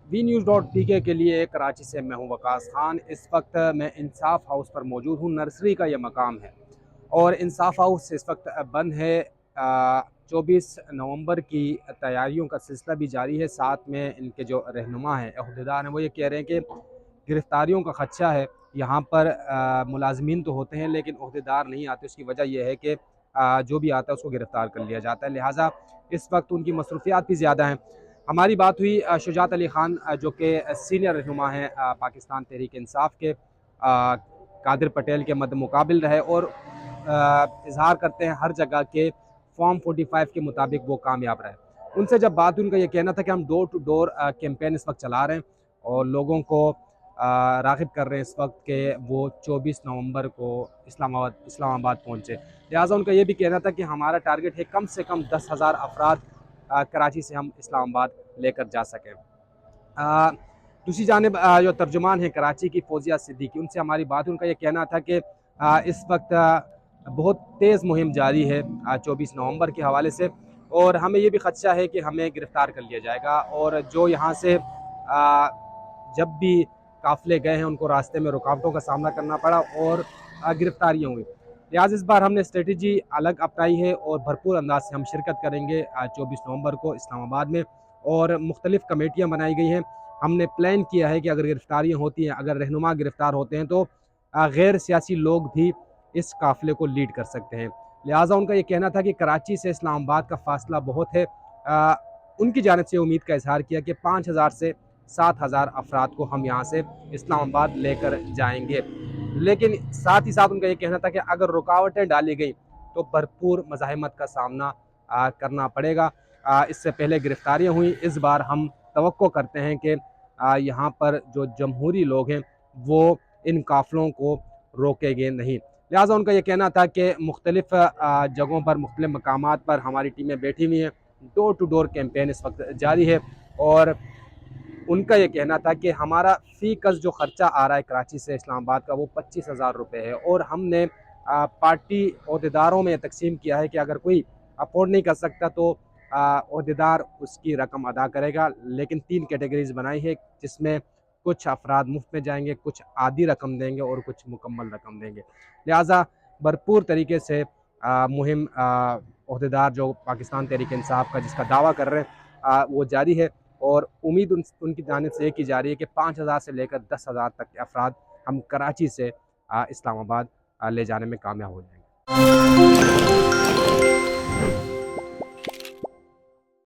VNews.tk के लिए कराची से मैं हूं वकास खान। इस वक्त मैं इंसाफ हाउस पर मौजूद हूं। नर्सरी का यह मकाम है और इंसाफ हाउस इस वक्त बंद है। 24 नवंबर की तैयारियों का सिलसिला भी जारी है। साथ में इनके जो रहनुमा हैं, अहदेदार हैं, वो ये कह रहे हैं कि गिरफ्तारियों का खदशा है। यहाँ पर मुलाजमीन तो होते हैं लेकिन अहदेदार नहीं आते। उसकी वजह यह है कि जो भी आता है उसको गिरफ़्तार कर लिया जाता है। लिहाजा इस वक्त उनकी मसरूफियात भी ज़्यादा हैं। हमारी बात हुई शुजात अली ख़ान जो कि सीनियर रहनुमा हैं पाकिस्तान तहरीक इंसाफ के, कादिर पटेल के मद्द मुकाबिल रहे और इजहार करते हैं हर जगह के फॉर्म 45 के मुताबिक वो कामयाब रहे। उनसे जब बात हुई, उनका यह कहना था कि हम डोर टू डोर कैंपेन इस वक्त चला रहे हैं और लोगों को राग़िब कर रहे हैं इस वक्त के वो 24 नवंबर को इस्लामाबाद पहुँचे। लिहाजा उनका ये भी कहना था कि हमारा टारगेट है कम से कम 10,000 अफराद कराची से हम इस्लामाबाद लेकर जा सकें। दूसरी जानिब जो तर्जुमान है कराची की, फौजिया सिद्दीकी, उनसे हमारी बात हुई। उनका ये कहना था कि इस वक्त बहुत तेज़ मुहिम जारी है 24 नवंबर के हवाले से और हमें ये भी खदशा है कि हमें गिरफ़्तार कर लिया जाएगा। और जो यहाँ से जब भी काफ़िले गए हैं उनको रास्ते में रुकावटों का सामना करना पड़ा और गिरफ्तारियाँ हुई। लिहाजा इस बार हमने स्ट्रेटजी अलग अपनाई है और भरपूर अंदाज से हम शिरकत करेंगे 24 नवंबर को इस्लामाबाद में। और मुख्तलिफ़ कमेटियाँ बनाई गई हैं। हमने प्लान किया है कि अगर गिरफ्तारियाँ होती हैं, अगर रहनुमा गिरफ़्तार होते हैं तो गैर सियासी लोग भी इस काफ़िले को लीड कर सकते हैं। लिहाजा उनका ये कहना था कि कराची से इस्लामाबाद का फ़ासला बहुत है। उनकी जानिब से उम्मीद का इज़हार किया कि 5,000 से 7,000 अफराद को हम यहाँ से इस्लामाबाद लेकर जाएंगे। लेकिन साथ ही साथ उनका ये कहना था कि अगर रुकावटें डाली गई तो भरपूर मज़ाहमत का सामना करना पड़ेगा। इससे पहले गिरफ्तारियाँ हुई, इस बार हम तवक्को करते हैं कि यहाँ पर जो जमहूरी लोग हैं वो इन काफ़िलों को रोकेंगे नहीं। लिहाजा उनका ये कहना था कि मुख्तलिफ़ जगहों पर, मुख्तलिफ़ मकामात पर हमारी टीमें बैठी हुई हैं। डोर टू डोर कैंपेन इस वक्त जारी है और उनका ये कहना था कि हमारा फ़ी कस जो ख़र्चा आ रहा है कराची से इस्लामाबाद का, वो 25,000 रुपये है और हमने पार्टी अहदेदारों में तकसीम किया है कि अगर कोई अफोर्ड नहीं कर सकता तो अहदेदार उसकी रकम अदा करेगा। लेकिन 3 कैटेगरीज़ बनाई है जिसमें कुछ अफराद मुफ्त में जाएंगे, कुछ आधी रकम देंगे और कुछ मुकम्मल रकम देंगे। लिहाजा भरपूर तरीके से मुहिम अहदेदार जो पाकिस्तान तहरीक इंसाफ का जिसका दावा कर रहे हैं वो जारी है और उम्मीद उनकी जानिब से ये की जा रही है कि 5,000 से लेकर 10,000 तक के अफराद हम कराची से इस्लामाबाद ले जाने में कामयाब हो जाएंगे।